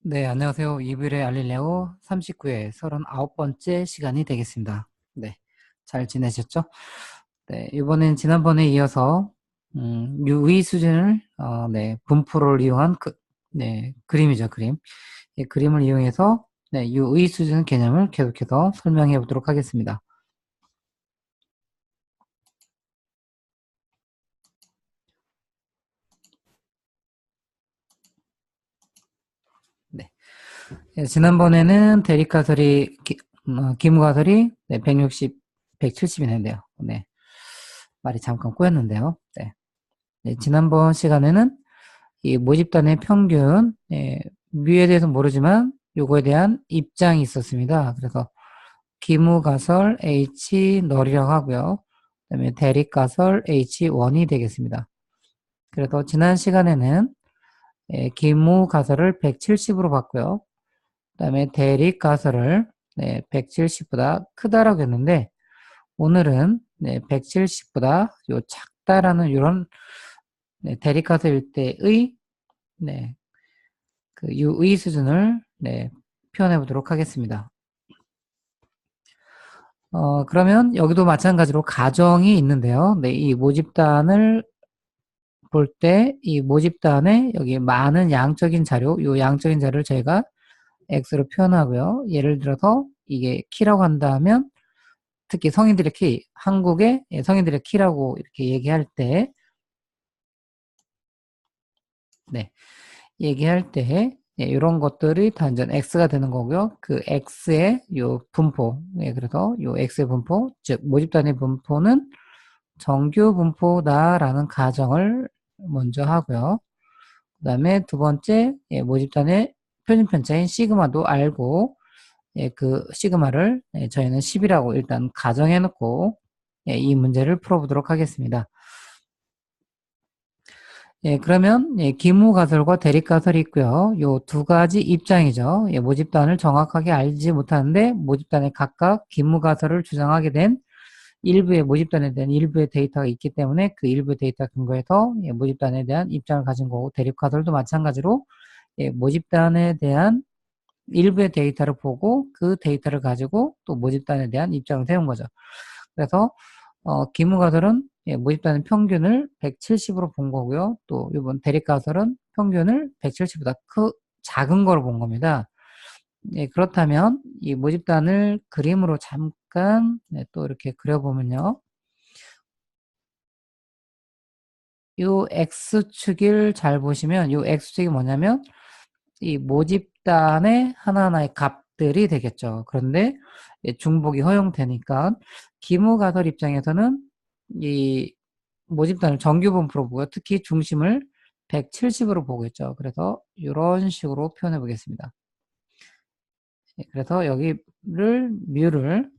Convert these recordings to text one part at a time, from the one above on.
네, 안녕하세요. 이불의 알릴레오 39회 39번째 시간이 되겠습니다. 네, 잘 지내셨죠? 네, 이번엔 지난번에 이어서 유의 수준을 분포를 이용한 그림이죠, 그림. 이 그림을 이용해서 유의 수준 개념을 계속해서 설명해 보도록 하겠습니다. 네, 지난번에는 기무가설이 160, 170이네요. 네, 말이 잠깐 꼬였는데요. 네. 네, 지난번 시간에는 이 모집단의 평균, 뮤에 대해서 모르지만 요거에 대한 입장이 있었습니다. 그래서 기무가설 H 널이라고 하고요. 그다음에 대립가설 H1이 되겠습니다. 그래서 지난 시간에는 기무가설을 170으로 봤고요. 그다음에 대립가설을 170보다 크다라고 했는데 오늘은 170보다 요 작다라는 이런 대립가설일 때의 그 유의 수준을 표현해 보도록 하겠습니다. 그러면 여기도 마찬가지로 가정이 있는데요. 이 모집단을 볼 때 이 모집단에 여기 많은 양적인 자료, 이 양적인 자료를 저희가 X로 표현하고요. 예를 들어서 이게 키라고 한다면 특히 성인들의 키, 한국의 성인들의 키라고 이렇게 얘기할 때 얘기할 때 이런 것들이 단전 X가 되는 거고요. 그 X의 요 분포, 그래서 요 X의 분포, 즉 모집단의 분포는 정규 분포다라는 가정을 먼저 하고요. 그 다음에 두 번째, 모집단의 표준 편차인 시그마도 알고, 그 시그마를 저희는 10이라고 일단 가정해 놓고 이 문제를 풀어보도록 하겠습니다. 그러면 기무가설과 대립가설이 있고요. 요 두 가지 입장이죠. 모집단을 정확하게 알지 못하는데 모집단에 각각 기무가설을 주장하게 된 일부의 모집단에 대한 일부의 데이터가 있기 때문에 그 일부 데이터 근거에서 모집단에 대한 입장을 가진 거고 대립가설도 마찬가지로 모집단에 대한 일부의 데이터를 보고 그 데이터를 가지고 또 모집단에 대한 입장을 세운 거죠. 그래서 기무가설은 모집단의 평균을 170으로 본 거고요. 또 이번 대립가설은 평균을 170보다 작은 거로 본 겁니다. 그렇다면 이 모집단을 그림으로 잠깐 또 이렇게 그려보면요. 요 X축을 잘 보시면 요 X축이 뭐냐면 이 모집단의 하나하나의 값들이 되겠죠. 그런데 중복이 허용되니까 기무가설 입장에서는 이 모집단을 정규 분포로 보고요. 특히 중심을 170으로 보겠죠. 그래서 이런 식으로 표현해 보겠습니다. 그래서 여기를 뮤를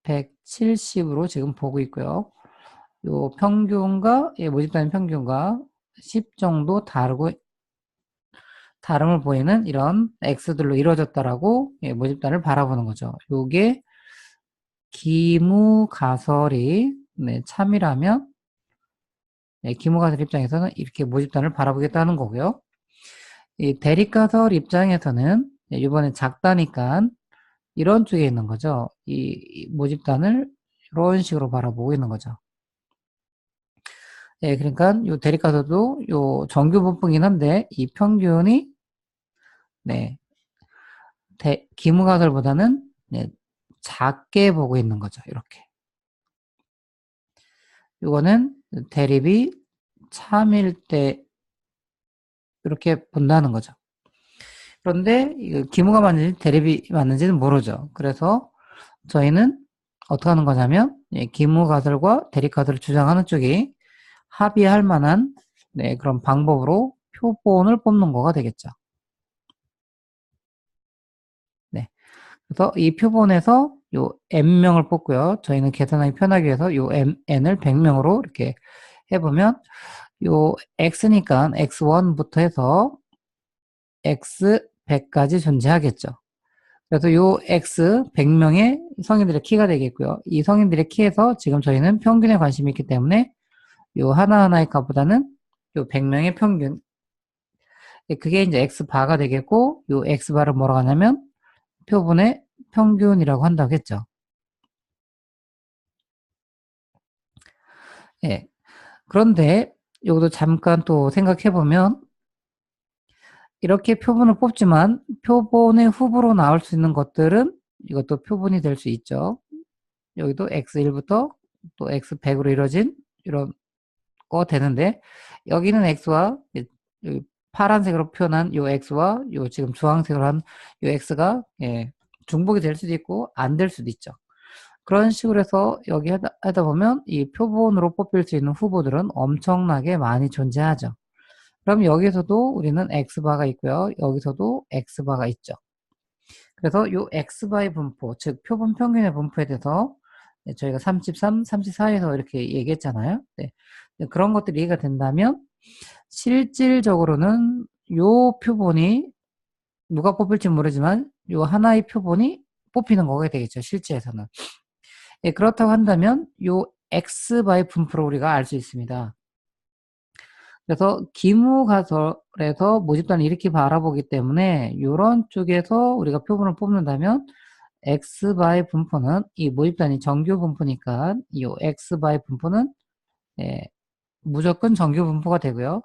170으로 지금 보고 있고요. 요 평균과 모집단의 평균과 10 정도 다름을 보이는 이런 X들로 이루어졌다라고 모집단을 바라보는 거죠. 요게 기무가설이 참이라면 기무가설 입장에서는 이렇게 모집단을 바라보겠다는 거고요. 이 대립가설 입장에서는 이번에 작다니까 이런 쪽에 있는 거죠. 이 모집단을 이런 식으로 바라보고 있는 거죠. 그러니까 요 대립가설도 요 정규 분포긴 한데 이 평균이 기무가설보다는 작게 보고 있는 거죠. 이렇게. 이거는 대립이 참일 때 이렇게 본다는 거죠. 그런데 기무가 맞는지 대립이 맞는지는 모르죠. 그래서 저희는 어떻게 하는 거냐면 기무가설과 대립가설을 주장하는 쪽이 합의할 만한 그런 방법으로 표본을 뽑는 거가 되겠죠. 그래서 이 표본에서 요 n명을 뽑고요. 저희는 계산하기 편하기 위해서 요 n을 100명으로 이렇게 해보면 요 x니까 x1부터 해서 x 100까지 존재하겠죠. 그래서 요 x 100명의 성인들의 키가 되겠고요. 이 성인들의 키에서 지금 저희는 평균에 관심이 있기 때문에 요 하나하나의 값보다는 요 100명의 평균 그게 이제 x바가 되겠고, 요 x바를 뭐라고 하냐면 표본의 평균이라고 한다고 했죠. 예. 그런데 여기도 잠깐 또 생각해 보면 이렇게 표본을 뽑지만 표본의 후보로 나올 수 있는 것들은 이것도 표본이 될 수 있죠. 여기도 x1부터 또 x100으로 이루어진 이런 거 되는데 여기는 x와 파란색으로 표현한 요 x와 요 지금 주황색으로 한 요 x가 중복이 될 수도 있고 안 될 수도 있죠. 그런 식으로 해서 여기 하다 보면 이 표본으로 뽑힐 수 있는 후보들은 엄청나게 많이 존재하죠. 그럼 여기서도 우리는 x바가 있고요. 여기서도 x바가 있죠. 그래서 요 x바의 분포, 즉 표본 평균의 분포에 대해서 저희가 33, 34에서 이렇게 얘기했잖아요. 네. 그런 것들이 이해가 된다면 실질적으로는 요 표본이 누가 뽑힐지 모르지만 요 하나의 표본이 뽑히는 거가 되겠죠. 실제에서는. 예, 그렇다고 한다면 요 x바의 분포를 우리가 알 수 있습니다. 그래서 기무가설에서 모집단을 이렇게 바라보기 때문에 이런 쪽에서 우리가 표본을 뽑는다면 x바의 분포는 이 모집단이 정규 분포니까 이 x바의 분포는 무조건 정규 분포가 되고요.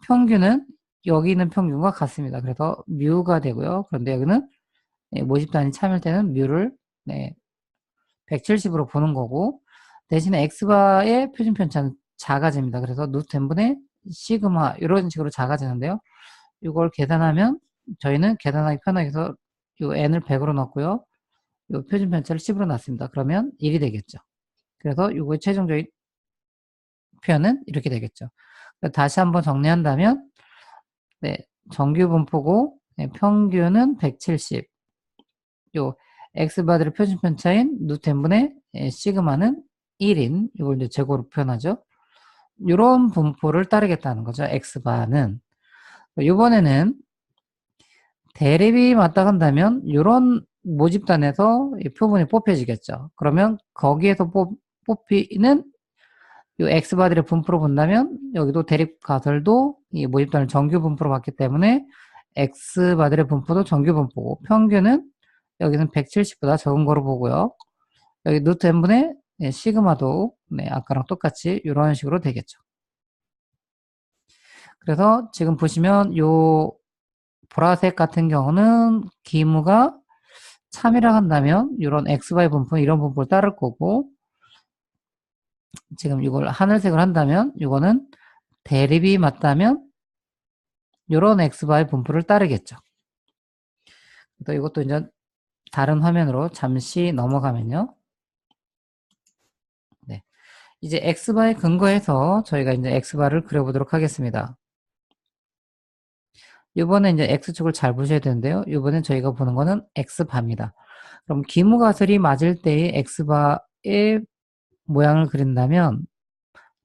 평균은 여기 있는 평균과 같습니다. 그래서 뮤가 되고요. 그런데 여기는 모집단이 참일 때는 뮤를 170으로 보는 거고 대신에 x바의 표준 편차는 작아집니다. 그래서 루트 n분의 시그마 이런 식으로 작아지는데요. 이걸 계산하면 저희는 계산하기 편하게 해서 이 n을 100으로 넣고요. 이 표준 편차를 10으로 놨습니다. 그러면 1이 되겠죠. 그래서 이거의 최종적인 표현은 이렇게 되겠죠. 다시 한번 정리한다면 정규 분포고 평균은 170. 요 x바들의 표준 편차인 루트 n분의 시그마는 1인 이걸 이제 제곱으로 표현하죠. 이런 분포를 따르겠다는 거죠. x바는. 이번에는 대립이 맞다 한다면 이런 모집단에서 표본이 뽑혀지겠죠. 그러면 거기에서 뽑히는 이 x바들의 분포로 본다면 여기도 대립 가설도 이 모집단을 정규 분포로 봤기 때문에 x바들의 분포도 정규 분포고 평균은 여기는 170보다 적은 거로 보고요. 여기 루트 n분의 시그마도 아까랑 똑같이 이런 식으로 되겠죠. 그래서 지금 보시면 요 보라색 같은 경우는 기무가 참이라 한다면 이런 xy 분포 이런 분포를 따를 거고 지금 이걸 하늘색으로 한다면 이거는 대립이 맞다면 이런 xy 분포를 따르겠죠. 또 이것도 이제 다른 화면으로 잠시 넘어가면요. 네. 이제 x바에 근거해서 저희가 이제 x바를 그려보도록 하겠습니다. 이번에 이제 x축을 잘 보셔야 되는데요. 이번엔 저희가 보는 거는 x바입니다. 그럼 기무가설이 맞을 때의 x바의 모양을 그린다면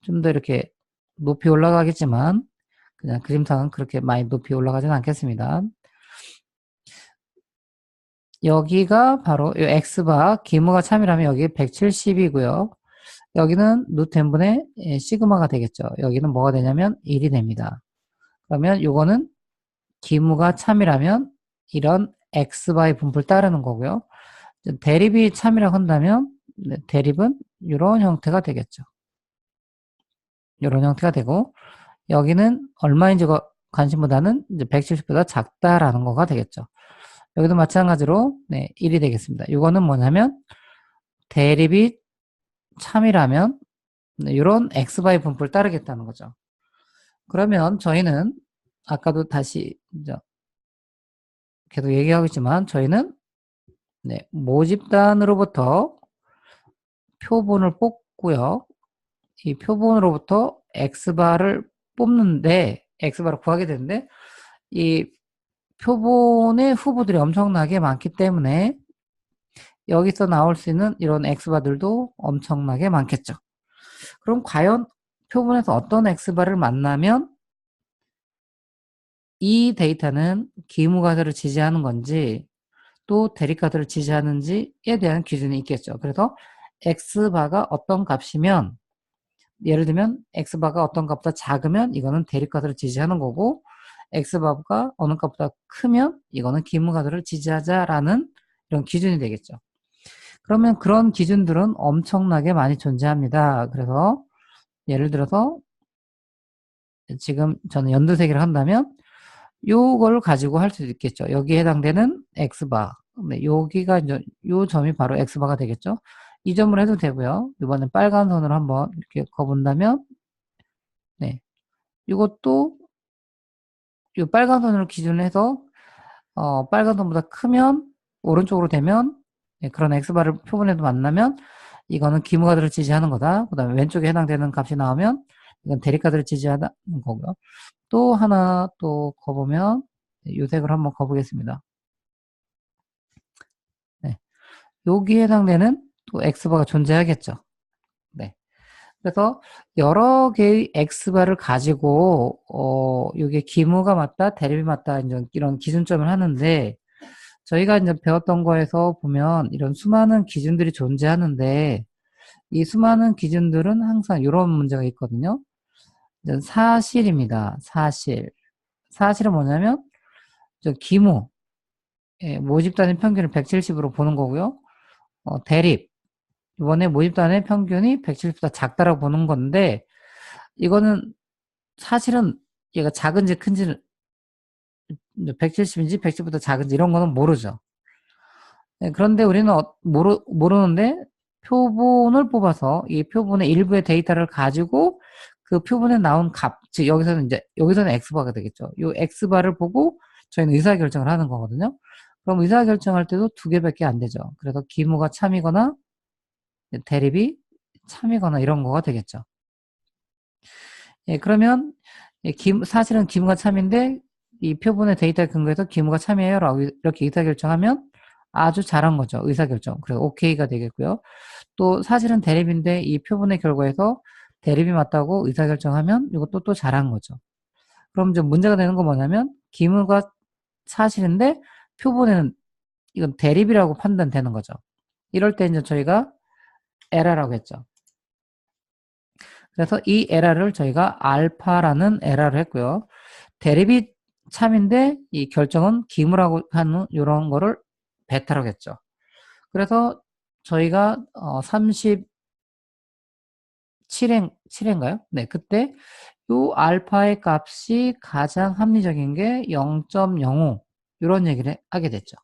좀 더 이렇게 높이 올라가겠지만 그냥 그림상은 그렇게 많이 높이 올라가지는 않겠습니다. 여기가 바로 이 x바 기무가 참이라면 여기 170이고요. 여기는 루트 n분의 시그마가 되겠죠. 여기는 뭐가 되냐면 1이 됩니다. 그러면 요거는 기무가 참이라면 이런 x바의 분포를 따르는 거고요. 대립이 참이라고 한다면 대립은 이런 형태가 되겠죠. 이런 형태가 되고 여기는 얼마인지 관심보다는 이제 170보다 작다라는 거가 되겠죠. 여기도 마찬가지로 1이 되겠습니다. 이거는 뭐냐면 대립이 참이라면 이런 x바의 분포를 따르겠다는 거죠. 그러면 저희는 아까도 다시 이제 계속 얘기하고 있지만 저희는 모집단으로부터 표본을 뽑고요. 이 표본으로부터 x바를 뽑는데 x바를 구하게 되는데 이 표본의 후보들이 엄청나게 많기 때문에 여기서 나올 수 있는 이런 x바들도 엄청나게 많겠죠. 그럼 과연 표본에서 어떤 x바를 만나면 이 데이터는 기무가설을 지지하는 건지 또 대립가설을 지지하는지에 대한 기준이 있겠죠. 그래서 x바가 어떤 값이면 예를 들면 x바가 어떤 값보다 작으면 이거는 대립가설을 지지하는 거고 x바가 어느 값보다 크면 이거는 기무가설을 지지하자라는 이런 기준이 되겠죠. 그러면 그런 기준들은 엄청나게 많이 존재합니다. 그래서 예를 들어서 지금 저는 연두색이를 한다면 요걸 가지고 할 수도 있겠죠. 여기에 해당되는 x바. 네, 여기가 이제 요 점이 바로 x바가 되겠죠. 이 점을 해도 되고요. 이번엔 빨간 선으로 한번 이렇게 그어본다면 네. 이것도 이 빨간 선을 기준으로 해서 빨간 선보다 크면 오른쪽으로 되면 네, 그런 x바를 표본에도 만나면 이거는 기무가들을 지지하는 거다. 그 다음에 왼쪽에 해당되는 값이 나오면 이건 대립가들을 지지하는 거고요. 또 하나 또 거보면 요 색을 한번 거보겠습니다. 네. 여기에 해당되는 또 x바가 존재하겠죠. 네. 그래서 여러 개의 x바를 가지고 이게 기무가 맞다, 대립이 맞다 이제 이런 기준점을 하는데 저희가 이제 배웠던 거에서 보면 이런 수많은 기준들이 존재하는데 이 수많은 기준들은 항상 이런 문제가 있거든요. 사실입니다. 사실. 사실은 뭐냐면 저 기무, 모집단의 평균을 170으로 보는 거고요. 대립. 이번에 모집단의 평균이 170보다 작다라고 보는 건데 이거는 사실은 얘가 작은지 큰지는 170인지 110보다 작은지 이런 거는 모르죠. 네, 그런데 우리는 모르는데 표본을 뽑아서 이 표본의 일부의 데이터를 가지고 그 표본에 나온 값, 즉 여기서는 x바가 되겠죠. 이 x바를 보고 저희는 의사결정을 하는 거거든요. 그럼 의사결정할 때도 두 개밖에 안 되죠. 그래서 기무가 참이거나 대립이 참이거나 이런 거가 되겠죠. 예, 그러면 사실은 기무가 참인데 이 표본의 데이터에 근거해서 기무가 참이에요 라고 이렇게 의사결정하면 아주 잘한 거죠. 의사결정. 그래서 OK가 되겠고요. 또 사실은 대립인데 이 표본의 결과에서 대립이 맞다고 의사결정하면 이것도 또 잘한 거죠. 그럼 이제 문제가 되는 건 뭐냐면 기무가 사실인데 표본에는 이건 대립이라고 판단되는 거죠. 이럴 때 이제 저희가 에러라고 했죠. 그래서 이 에러를 저희가 알파라는 에러를 했고요. 대립이 참인데 이 결정은 기무라고 하는 이런 거를 베타라고 했죠. 그래서 저희가 37회인가요? 네, 그때 요 알파의 값이 가장 합리적인 게 0.05 이런 얘기를 하게 됐죠.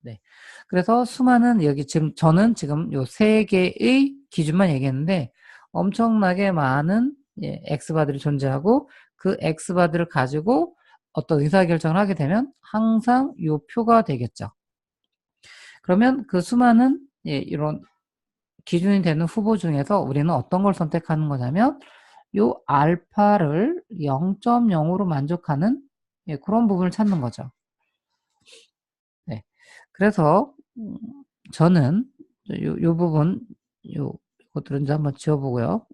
네. 그래서 수많은 여기 지금 저는 지금 요 세 개의 기준만 얘기했는데 엄청나게 많은 x바들이 존재하고 그 x바들을 가지고 어떤 의사결정을 하게 되면 항상 요 표가 되겠죠. 그러면 그 수많은 이런 기준이 되는 후보 중에서 우리는 어떤 걸 선택하는 거냐면 요 알파를 0.0으로 만족하는 그런 부분을 찾는 거죠. 네. 그래서 저는 요 부분 요것들은 이제 한번 지워보고요.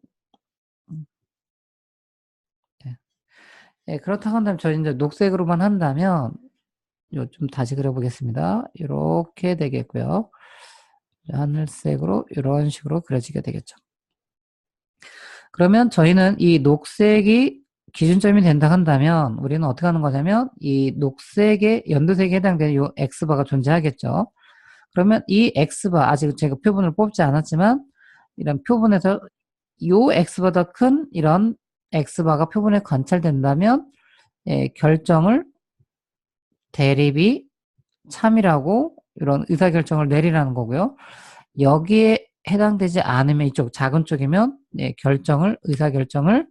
네. 네, 그렇다고 한다면 저희 이제 녹색으로만 한다면 좀 다시 그려보겠습니다. 이렇게 되겠고요. 하늘색으로 이런 식으로 그려지게 되겠죠. 그러면 저희는 이 녹색이 기준점이 된다 한다면 우리는 어떻게 하는 거냐면 이 녹색의 연두색에 해당되는 이 x바가 존재하겠죠. 그러면 이 x바 아직 제가 표본을 뽑지 않았지만 이런 표본에서 요 x보다 큰 이런 x바가 표본에 관찰된다면 결정을 대립이 참이라고 이런 의사결정을 내리라는 거고요. 여기에 해당되지 않으면 이쪽 작은 쪽이면 의사결정을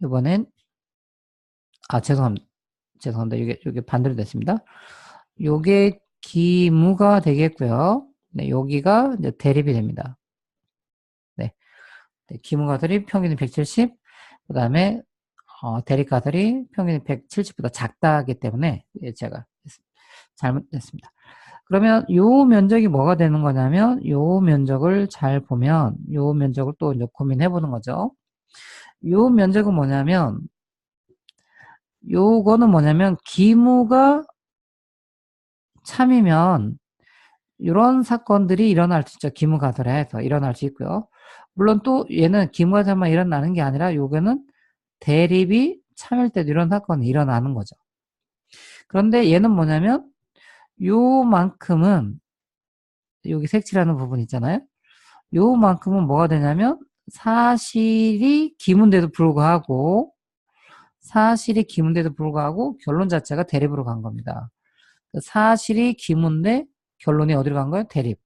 이번엔 죄송합니다. 이게 반대로 됐습니다. 요게 기무가 되겠고요. 네, 여기가 이제 대립이 됩니다. 네. 기무가들이 평균이 170, 그 다음에 대립가들이 평균이 170보다 작다기 때문에 제가 잘못했습니다. 그러면 요 면적이 뭐가 되는 거냐면 요 면적을 잘 보면 요 면적을 또 이제 고민해 보는 거죠. 요 면적은 뭐냐면 요거는 뭐냐면 기무가 참이면 이런 사건들이 일어날 수 있죠. 기무가설에 해서 일어날 수 있고요. 물론 또 얘는 기무가설만 일어나는 게 아니라 요거는 대립이 참일 때도 이런 사건이 일어나는 거죠. 그런데 얘는 뭐냐면 요만큼은 여기 색칠하는 부분 있잖아요. 요만큼은 뭐가 되냐면 사실이 기문데도 불구하고 결론 자체가 대립으로 간 겁니다. 사실이 기문데 결론이 어디로 간 거예요? 대립.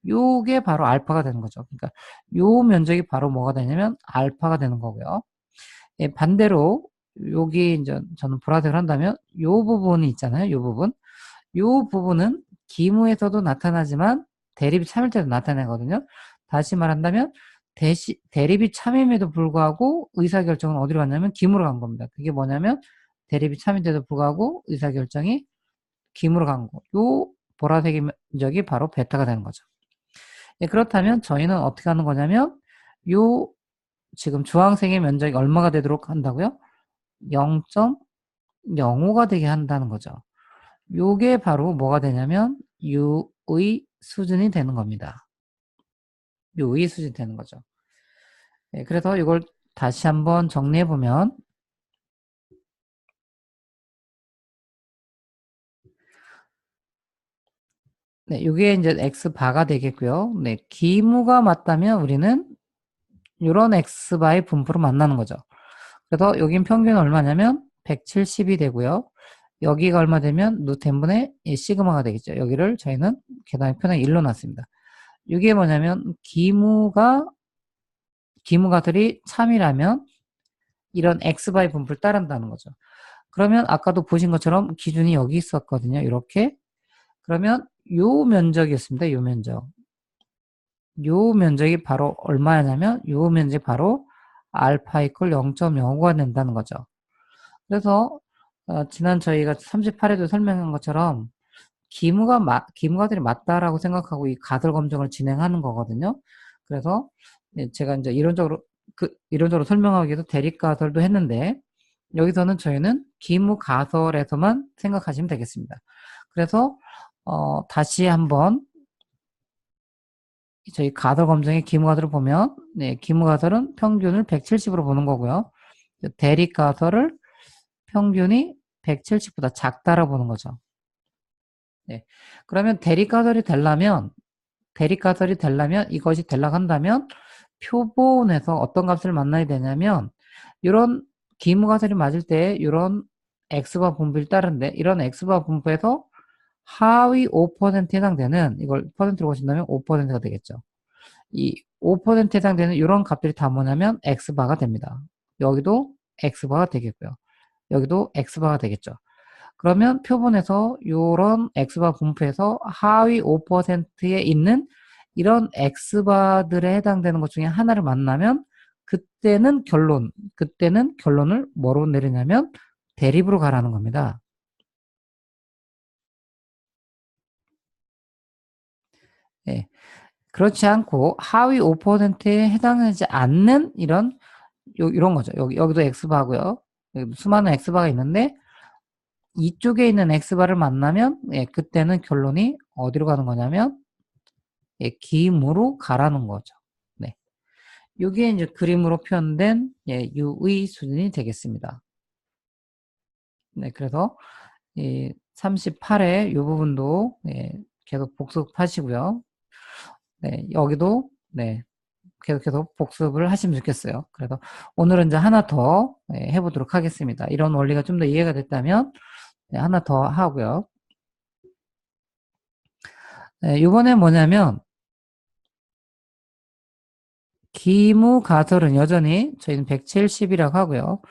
요게 바로 알파가 되는 거죠. 그러니까 요 면적이 바로 뭐가 되냐면 알파가 되는 거고요. 예, 반대로 여기 이제 저는 보라색을 한다면 요 부분이 있잖아요. 요 부분은 기무에서도 나타나지만 대립이 참일 때도 나타나거든요. 다시 말한다면 대립이 참임에도 불구하고 의사결정은 어디로 갔냐면 기무로 간 겁니다. 그게 뭐냐면 대립이 참임에도 불구하고 의사결정이 기무로 간 거. 요 보라색의 면적이 바로 베타가 되는 거죠. 예, 그렇다면 저희는 어떻게 하는 거냐면 요 지금 주황색의 면적이 얼마가 되도록 한다고요? 0.05가 되게 한다는 거죠. 요게 바로 뭐가 되냐면 U의 수준이 되는 겁니다. U의 수준이 되는 거죠. 네, 그래서 이걸 다시 한번 정리해 보면 네, 요게 이제 X바가 되겠고요. 네, 기무가 맞다면 우리는 이런 X바의 분포로 만나는 거죠. 그래서 여긴 평균 얼마냐면 170이 되고요. 여기가 얼마 되면 루텐분의 시그마가 되겠죠. 여기를 저희는 계단의 편에 1로 놨습니다. 이게 뭐냐면 기무가들이 참이라면 이런 x바의 분포를 따른다는 거죠. 그러면 아까도 보신 것처럼 기준이 여기 있었거든요. 이렇게. 그러면 요 면적이었습니다. 요 면적. 요 면적이 바로 얼마냐면 요 면적이 바로 알파 이퀄 0.05가 된다는 거죠. 그래서 지난 저희가 38에도 설명한 것처럼 기무가들이 맞다라고 생각하고 이 가설 검증을 진행하는 거거든요. 그래서 제가 이제 이론적으로 설명하기 위해서 대립 가설도 했는데 여기서는 저희는 기무 가설에서만 생각하시면 되겠습니다. 그래서 다시 한번 저희 가설 검증의 기무 가설을 보면 네, 기무 가설은 평균을 170으로 보는 거고요. 대립 가설을 평균이 170보다 작다라고 보는 거죠. 네. 그러면 대립가설이 되려면 이것이 되려고 한다면 표본에서 어떤 값을 만나야 되냐면 이런 기무가설이 맞을 때 이런 x바 분포를 따른데 이런 x바 분포에서 하위 5%에 해당되는 이걸 퍼센트로 보신다면 5%가 되겠죠. 이 5%에 해당되는 이런 값들이 다 뭐냐면 x바가 됩니다. 여기도 x바가 되겠고요. 여기도 x바가 되겠죠. 그러면 표본에서 이런 x바 분포에서 하위 5%에 있는 이런 x바들에 해당되는 것 중에 하나를 만나면 그때는 결론을 뭐로 내리냐면 대립으로 가라는 겁니다. 예. 그렇지 않고 하위 5%에 해당하지 않는 이런 거죠. 여기도 x바고요. 여기도 수많은 x바가 있는데 이쪽에 있는 x바를 만나면 예, 그때는 결론이 어디로 가는 거냐면 예, 기임으로 가라는 거죠. 네. 이게 이제 그림으로 표현된 예, U의 수준이 되겠습니다. 네, 그래서 이 38회 이 부분도 예, 계속 복습하시고요. 네, 여기도 네, 계속 복습을 하시면 좋겠어요. 그래서 오늘은 이제 하나 더 예, 해보도록 하겠습니다. 이런 원리가 좀 더 이해가 됐다면 네, 하나 더 하고요. 네, 이번에 뭐냐면 기무 가설은 여전히 저희는 170이라고 하고요.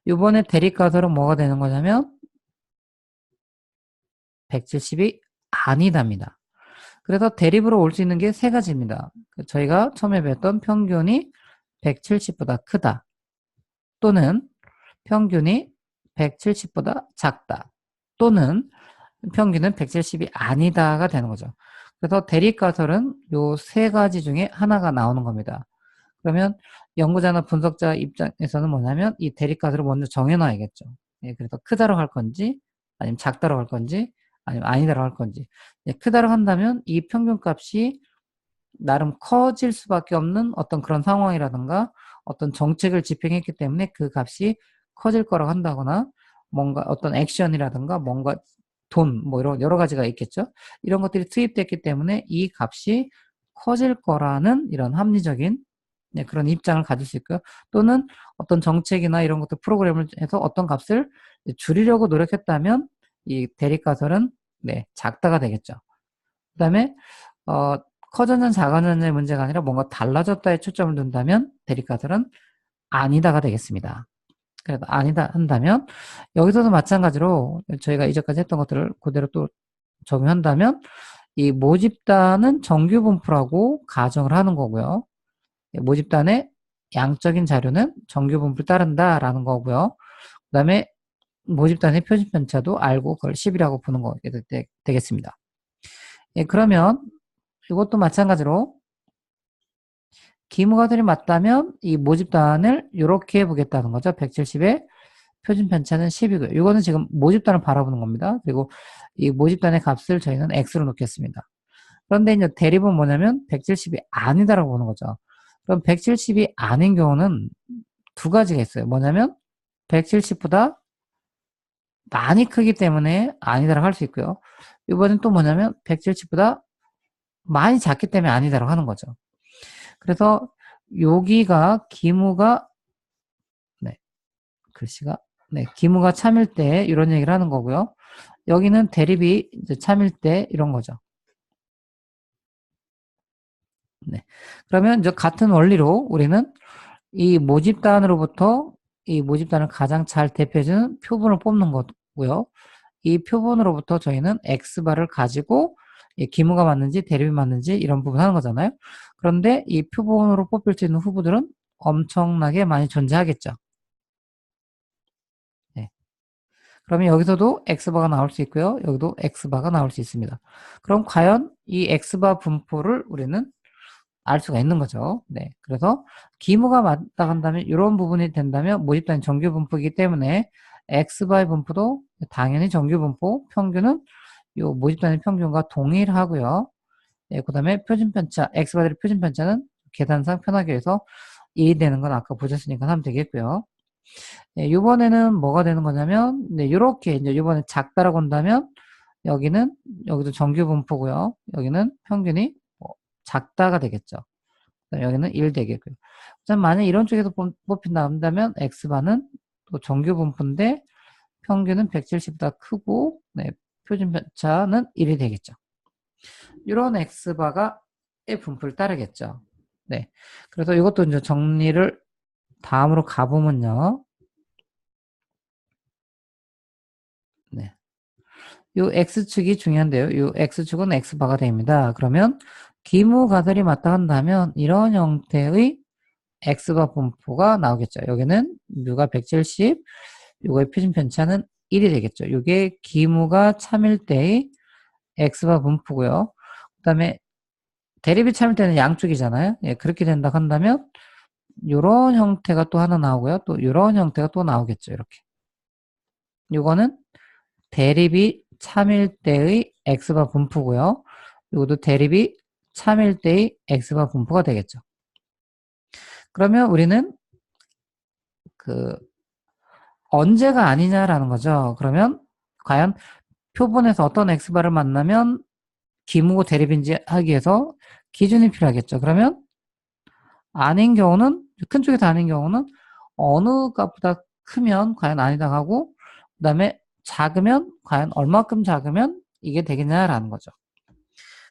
이번에 대립 가설은 뭐가 되는 거냐면 170이 아니답니다. 그래서 대립으로 올 수 있는 게 세 가지입니다. 저희가 처음에 배웠던 평균이 170보다 크다. 또는 평균이 170보다 작다. 또는 평균은 170이 아니다가 되는 거죠. 그래서 대립 가설은 요 세 가지 중에 하나가 나오는 겁니다. 그러면 연구자나 분석자 입장에서는 뭐냐면 이 대립가설을 먼저 정해놔야겠죠. 예, 그래서 크다로 할 건지 아니면 작다로 할 건지 아니면 아니다로 할 건지 예, 크다로 한다면 이 평균값이 나름 커질 수밖에 없는 어떤 그런 상황이라든가 어떤 정책을 집행했기 때문에 그 값이 커질 거라고 한다거나 뭔가 어떤 액션이라든가 뭔가 돈, 뭐 이런 여러 가지가 있겠죠. 이런 것들이 투입됐기 때문에 이 값이 커질 거라는 이런 합리적인 그런 입장을 가질 수 있고요. 또는 어떤 정책이나 이런 것들 프로그램을 해서 어떤 값을 줄이려고 노력했다면 이 대립가설은 작다가 되겠죠. 그 다음에 커졌는 작아졌느냐의 문제가 아니라 뭔가 달라졌다에 초점을 둔다면 대립가설은 아니다가 되겠습니다. 그래도 아니다 한다면 여기서도 마찬가지로 저희가 이전까지 했던 것들을 그대로 또 적용한다면 이 모집단은 정규분포라고 가정을 하는 거고요. 모집단의 양적인 자료는 정규분포를 따른다라는 거고요. 그 다음에 모집단의 표준편차도 알고 그걸 10이라고 보는 거 되겠습니다. 그러면 이것도 마찬가지로 기무가들이 맞다면 이 모집단을 이렇게 보겠다는 거죠. 170에 표준편차는 10이고요. 이거는 지금 모집단을 바라보는 겁니다. 그리고 이 모집단의 값을 저희는 x로 놓겠습니다. 그런데 이제 대립은 뭐냐면 170이 아니다라고 보는 거죠. 그럼 170이 아닌 경우는 두 가지가 있어요. 뭐냐면 170보다 많이 크기 때문에 아니다라고 할 수 있고요. 이번엔 또 뭐냐면 170보다 많이 작기 때문에 아니다라고 하는 거죠. 그래서 여기가 기무가 글씨가 기무가 참일 때 이런 얘기를 하는 거고요. 여기는 대립이 이제 참일 때 이런 거죠. 그러면 이제 같은 원리로 우리는 이 모집단으로부터 이 모집단을 가장 잘 대표해주는 표본을 뽑는 거고요. 이 표본으로부터 저희는 X바를 가지고 기무가 맞는지 대립이 맞는지 이런 부분 하는 거잖아요. 그런데 이 표본으로 뽑힐 수 있는 후보들은 엄청나게 많이 존재하겠죠. 그러면 여기서도 X바가 나올 수 있고요. 여기도 X바가 나올 수 있습니다. 그럼 과연 이 X바 분포를 우리는 알 수가 있는 거죠. 그래서 기무가 맞다 한다면 이런 부분이 된다면 모집단이 정규 분포이기 때문에 X바의 분포도 당연히 정규 분포, 평균은 이 모집단의 평균과 동일하고요. 그 다음에 표준편차, X바들의 표준편차는 계산상 편하게 해서 1이 되는 건 아까 보셨으니까 하면 되겠고요. 이번에는 뭐가 되는 거냐면, 이렇게 이제 이번에 작다라고 한다면, 여기도 정규 분포고요. 여기는 평균이 작다가 되겠죠. 여기는 1 되겠고요. 만약 이런 쪽에서 뽑힌다 한다면, X바는 또 정규 분포인데, 평균은 170보다 크고, 표준 편차는 1이 되겠죠. 이런 X바가 의 분포를 따르겠죠. 그래서 이것도 이제 정리를 다음으로 가보면요. 요 X축이 중요한데요. 요 X축은 X바가 됩니다. 그러면 기무가설이 맞다 한다면 이런 형태의 X바 분포가 나오겠죠. 여기는 뮤가 170, 요거의 표준 편차는 1이 되겠죠. 이게 기무가 참일 때의 X바 분포고요. 그 다음에 대립이 참일 때는 양쪽이잖아요. 그렇게 된다 한다면 이런 형태가 또 하나 나오고요. 또 이런 형태가 또 나오겠죠. 이렇게. 요거는 대립이 참일 때의 X바 분포고요. 이것도 대립이 참일 때의 X바 분포가 되겠죠. 그러면 우리는 언제가 아니냐라는 거죠. 그러면 과연 표본에서 어떤 X바를 만나면 기무고 대립인지 하기 위해서 기준이 필요하겠죠. 그러면 아닌 경우는, 큰 쪽에서 아닌 경우는 어느 값보다 크면 과연 아니다 하고, 그 다음에 작으면 과연 얼마큼 작으면 이게 되겠냐라는 거죠.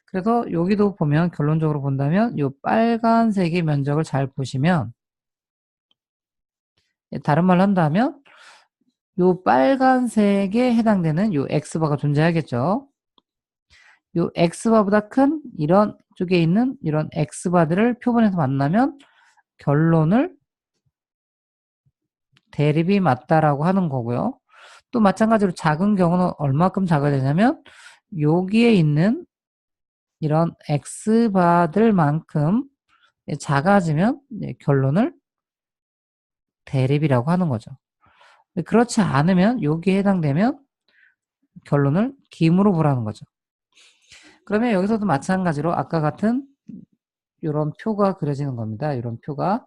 그래서 여기도 보면 결론적으로 본다면 이 빨간색의 면적을 잘 보시면, 다른 말로 한다면 이 빨간색에 해당되는 이 X바가 존재하겠죠. 이 X바보다 큰 이런 쪽에 있는 이런 X바들을 표본에서 만나면 결론을 대립이 맞다라고 하는 거고요. 또 마찬가지로 작은 경우는 얼마큼 작아야 되냐면 여기에 있는 이런 X바들만큼 작아지면 결론을 대립이라고 하는 거죠. 그렇지 않으면 여기에 해당되면 결론을 기무로 보라는 거죠. 그러면 여기서도 마찬가지로 아까 같은 이런 표가 그려지는 겁니다. 이런 표가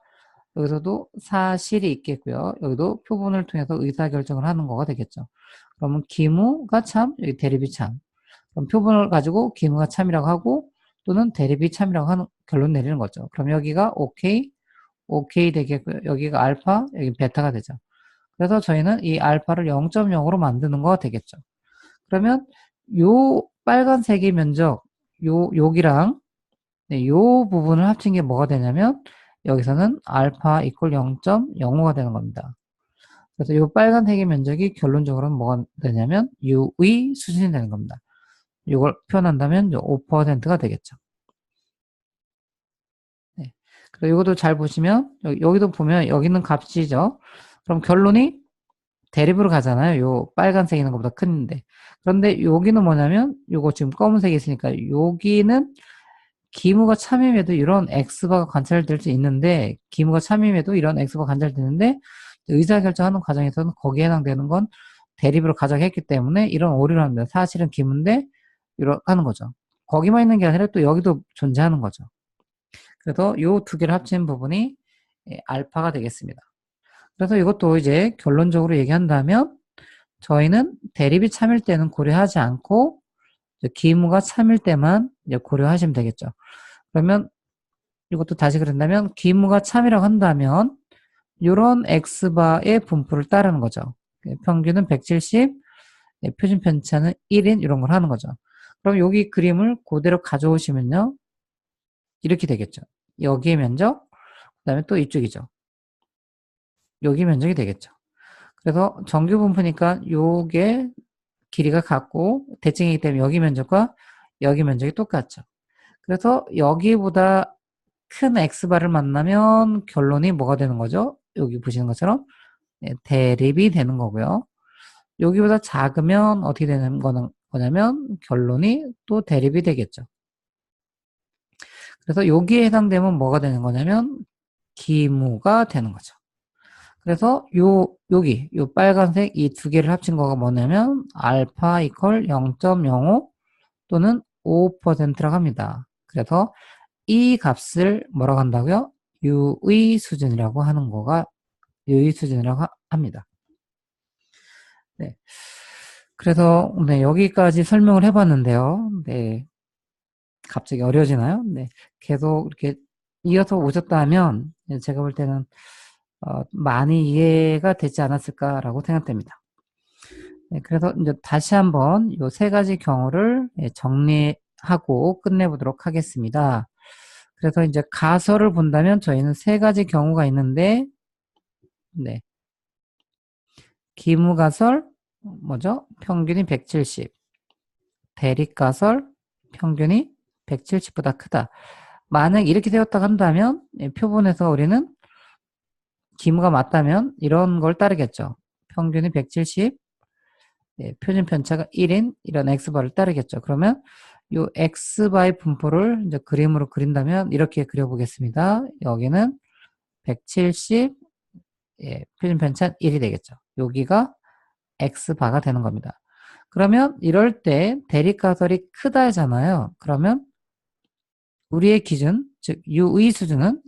여기서도 사실이 있겠고요. 여기도 표본을 통해서 의사결정을 하는 거가 되겠죠. 그러면 기무가 참, 여기 대립이 참. 그럼 표본을 가지고 기무가 참이라고 하고 또는 대립이 참이라고 하는 결론 내리는 거죠. 그럼 여기가 오케이, 오케이 되겠고요. 여기가 알파, 여기 베타가 되죠. 그래서 저희는 이 알파를 0.0으로 만드는 거가 되겠죠. 그러면 요 빨간색의 면적, 여기랑 네, 요 부분을 합친 게 뭐가 되냐면 여기서는 알파 이퀄 0.05가 되는 겁니다. 그래서 요 빨간색의 면적이 결론적으로는 뭐가 되냐면 U의 수준이 되는 겁니다. 이걸 표현한다면 5%가 되겠죠. 네. 그리고 이것도 잘 보시면 여기도 보면 여기는 값이죠. 그럼 결론이 대립으로 가잖아요. 요 빨간색 있는 것보다 큰데. 그런데 여기는 뭐냐면 요거 지금 검은색이 있으니까 여기는 기무가 참임에도 이런 X바가 관찰될 수 있는데 기무가 참임에도 이런 X바가 관찰되는데 의사결정하는 과정에서는 거기에 해당되는 건 대립으로 가져했기 때문에 이런 오류를 합니다. 사실은 기무인데 이렇게 하는 거죠. 거기만 있는 게 아니라 또 여기도 존재하는 거죠. 그래서 이 두 개를 합친 부분이 알파가 되겠습니다. 그래서 이것도 이제 결론적으로 얘기한다면 저희는 대립이 참일 때는 고려하지 않고 기무가 참일 때만 고려하시면 되겠죠. 그러면 이것도 다시 그런다면 기무가 참이라고 한다면 이런 X바의 분포를 따르는 거죠. 평균은 170, 표준 편차는 1인 이런 걸 하는 거죠. 그럼 여기 그림을 그대로 가져오시면요. 이렇게 되겠죠. 여기의 면적, 그 다음에 또 이쪽이죠. 여기 면적이 되겠죠. 그래서 정규 분포니까 요게 길이가 같고 대칭이기 때문에 여기 면적과 여기 면적이 똑같죠. 그래서 여기보다 큰 X바를 만나면 결론이 뭐가 되는 거죠? 여기 보시는 것처럼 대립이 되는 거고요. 여기보다 작으면 어떻게 되는 거냐면 결론이 또 대립이 되겠죠. 그래서 여기에 해당되면 뭐가 되는 거냐면 기무가 되는 거죠. 그래서 여기 빨간색 이 두 개를 합친 거가 뭐냐면 알파 이퀄 0.05 또는 5%라고 합니다. 그래서 이 값을 뭐라고 한다고요? 유의 수준이라고 하는 거가 유의 수준이라고 합니다. 네. 그래서 네, 여기까지 설명을 해봤는데요. 네. 갑자기 어려워지나요? 네. 계속 이렇게 이어서 오셨다면 제가 볼 때는 많이 이해가 되지 않았을까라고 생각됩니다. 네, 그래서 이제 다시 한번 이 세 가지 경우를 정리하고 끝내보도록 하겠습니다. 그래서 이제 가설을 본다면 저희는 세 가지 경우가 있는데, 네. 기무가설, 뭐죠? 평균이 170. 대립가설, 평균이 170보다 크다. 만약 이렇게 세웠다고 한다면, 표본에서 우리는 기무가 맞다면 이런 걸 따르겠죠. 평균이 170, 표준 편차가 1인 이런 X바를 따르겠죠. 그러면 이 X바의 분포를 이제 그림으로 그린다면 이렇게 그려보겠습니다. 여기는 170, 표준 편차는 1이 되겠죠. 여기가 X바가 되는 겁니다. 그러면 이럴 때 대립가설이 크다 하잖아요. 그러면 우리의 기준, 즉 U의 수준은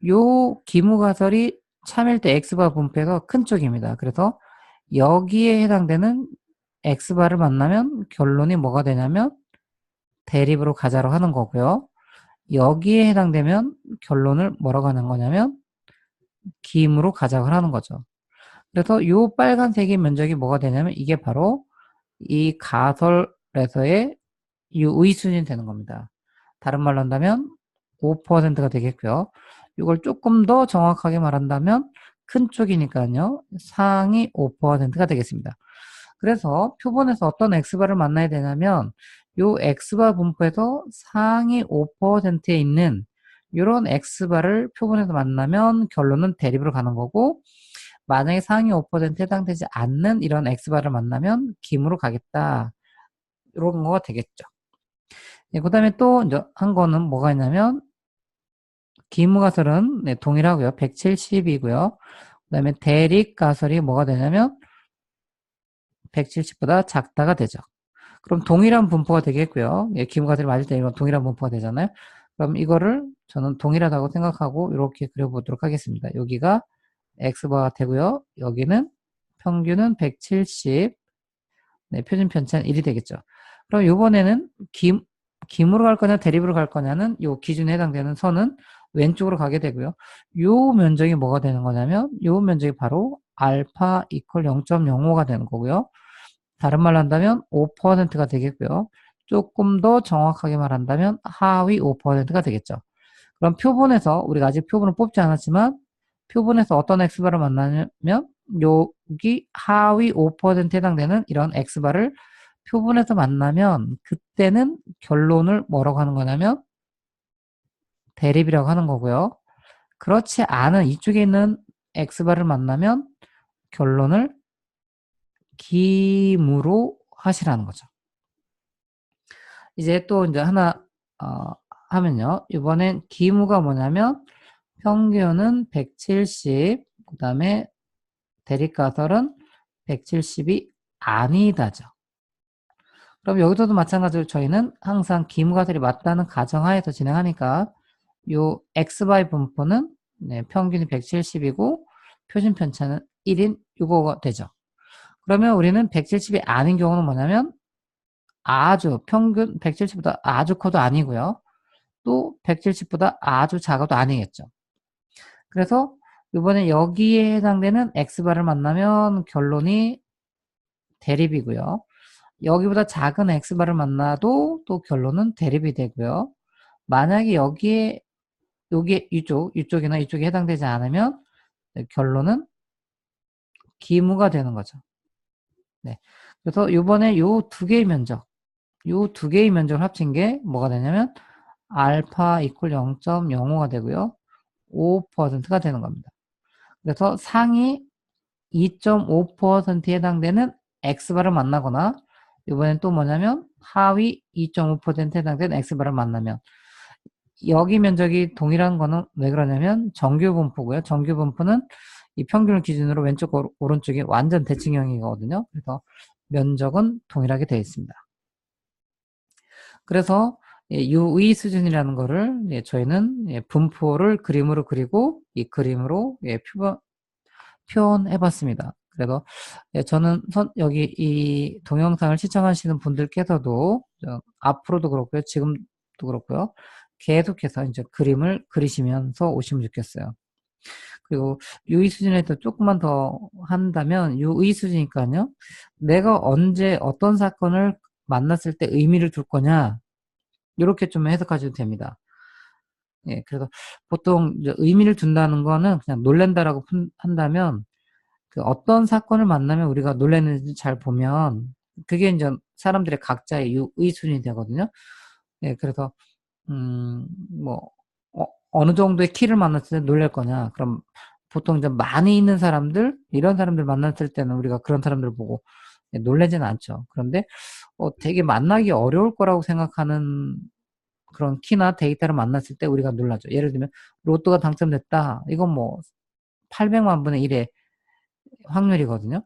요 기무가설이 참일 때 X바 분포에서 큰 쪽입니다. 그래서 여기에 해당되는 X바를 만나면 결론이 뭐가 되냐면 대립으로 가자로 하는 거고요. 여기에 해당되면 결론을 뭐라고 하는 거냐면 기무로 가자고 하는 거죠. 그래서 이 빨간색의 면적이 뭐가 되냐면 이게 바로 이 가설에서의 유의 수준이 되는 겁니다. 다른 말로 한다면 5%가 되겠고요. 이걸 조금 더 정확하게 말한다면 큰 쪽이니까요. 상위 5%가 되겠습니다. 그래서 표본에서 어떤 X바를 만나야 되냐면 요 X바 분포에서 상위 5%에 있는 이런 X바를 표본에서 만나면 결론은 대립으로 가는 거고 만약에 상위 5%에 해당되지 않는 이런 X바를 만나면 기무로 가겠다. 이런 거가 되겠죠. 네, 그 다음에 또 이제 한 거는 뭐가 있냐면 기무가설은 네, 동일하고요. 170이고요. 그 다음에 대립가설이 뭐가 되냐면 170보다 작다가 되죠. 그럼 동일한 분포가 되겠고요. 예, 기무가설이 맞을 때 이건 동일한 분포가 되잖아요. 그럼 이거를 저는 동일하다고 생각하고 이렇게 그려보도록 하겠습니다. 여기가 x바가 되고요. 여기는 평균은 170, 네, 표준 편차는 1이 되겠죠. 그럼 이번에는 김으로 갈 거냐 대립으로 갈 거냐는 요 기준에 해당되는 선은 왼쪽으로 가게 되고요. 요 면적이 뭐가 되는 거냐면 요 면적이 바로 알파 이퀄 0.05가 되는 거고요. 다른 말로 한다면 5%가 되겠고요. 조금 더 정확하게 말한다면 하위 5%가 되겠죠. 그럼 표본에서 우리가 아직 표본을 뽑지 않았지만 표본에서 어떤 x바를 만나면 여기 하위 5%에 해당되는 이런 x바를 표본에서 만나면 그때는 결론을 뭐라고 하는 거냐면 대립이라고 하는 거고요. 그렇지 않은 이쪽에 있는 x바를 만나면 결론을 기무로 하시라는 거죠. 이제 또 이제 하나 하면요. 이번엔 기무가 뭐냐면 평균은 170, 그 다음에 대립가설은 170이 아니다죠. 그럼 여기서도 마찬가지로 저희는 항상 기무가설이 맞다는 가정하에서 진행하니까 요 x바의 분포는 네, 평균이 170이고 표준 편차는 1인 이거가 되죠. 그러면 우리는 170이 아닌 경우는 뭐냐면 아주 평균 170보다 아주 커도 아니고요. 또 170보다 아주 작아도 아니겠죠. 그래서 이번에 여기에 해당되는 x바를 만나면 결론이 대립이고요. 여기보다 작은 x바를 만나도 또 결론은 대립이 되고요. 만약에 여기에 이쪽이나 이쪽에 해당되지 않으면 결론은 기무가 되는 거죠. 네. 그래서 이번에 요 두 개의 면적, 요 두 개의 면적을 합친 게 뭐가 되냐면 알파 이퀄 0.05가 되고요. 5%가 되는 겁니다. 그래서 상위 2.5%에 해당되는 x바를 만나거나 이번엔 또 뭐냐면 하위 2.5%에 해당되는 x바를 만나면 여기 면적이 동일한 거는 왜 그러냐면 정규 분포고요. 정규 분포는 이 평균을 기준으로 왼쪽 오른쪽이 완전 대칭형이거든요. 그래서 면적은 동일하게 되어 있습니다. 그래서 유의 수준이라는 거를 저희는 분포를 그림으로 그리고 이 그림으로 표현해 봤습니다. 그래서 저는 여기 이 동영상을 시청하시는 분들께서도 앞으로도 그렇고요. 지금도 그렇고요. 계속해서 이제 그림을 그리시면서 오시면 좋겠어요. 그리고 유의 수준에 더 조금만 더 한다면 유의 수준이니까요. 내가 언제 어떤 사건을 만났을 때 의미를 둘 거냐 이렇게 좀 해석하셔도 됩니다. 예, 그래서 보통 이제 의미를 둔다는 거는 그냥 놀랜다라고 한다면 그 어떤 사건을 만나면 우리가 놀랐는지 잘 보면 그게 이제 사람들의 각자의 유의 수준이 되거든요. 예, 그래서 뭐 어느 정도의 키를 만났을 때 놀랄 거냐? 그럼 보통 이제 많이 있는 사람들 이런 사람들 만났을 때는 우리가 그런 사람들을 보고 놀라지는 않죠. 그런데 되게 만나기 어려울 거라고 생각하는 그런 키나 데이터를 만났을 때 우리가 놀라죠. 예를 들면 로또가 당첨됐다. 이건 뭐 800만 분의 1의 확률이거든요.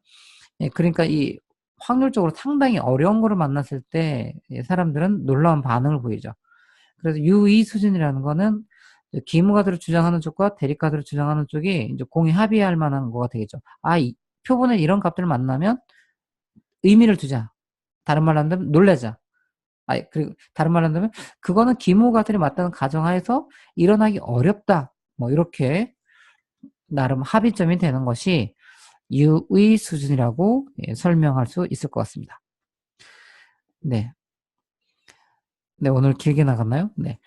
예, 그러니까 이 확률적으로 상당히 어려운 거를 만났을 때 사람들은 놀라운 반응을 보이죠. 그래서 유의 수준이라는 거는 기무가들을 주장하는 쪽과 대립가들을 주장하는 쪽이 이제 공히 합의할 만한 거가 되겠죠. 이 표본에 이런 값들을 만나면 의미를 두자. 다른 말로 한다면 놀래자. 그리고 다른 말로 한다면 그거는 기무가들이 맞다는 가정하에서 일어나기 어렵다. 뭐 이렇게 나름 합의점이 되는 것이 유의 수준이라고 설명할 수 있을 것 같습니다. 네. 네, 오늘 길게 나갔나요? 네.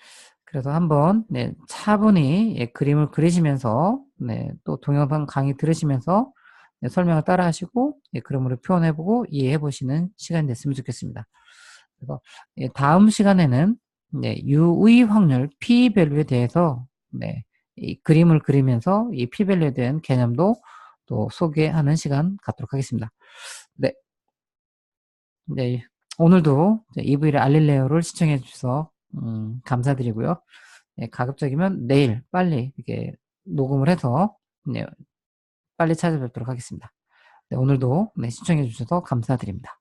그래서 한번 차분히 그림을 그리시면서 또 동영상 강의 들으시면서 설명을 따라 하시고 그림으로 표현해보고 이해해보시는 시간이 됐으면 좋겠습니다. 그래서 다음 시간에는 유의 확률 p-밸류에 대해서 이 그림을 그리면서 이 p-밸류에 대한 개념도 또 소개하는 시간 갖도록 하겠습니다. 네, 오늘도 EV를 알릴레오를 시청해 주셔서 감사드리고요. 가급적이면 내일 빨리 이렇게 녹음을 해서 빨리 찾아뵙도록 하겠습니다. 오늘도 시청해 주셔서 감사드립니다.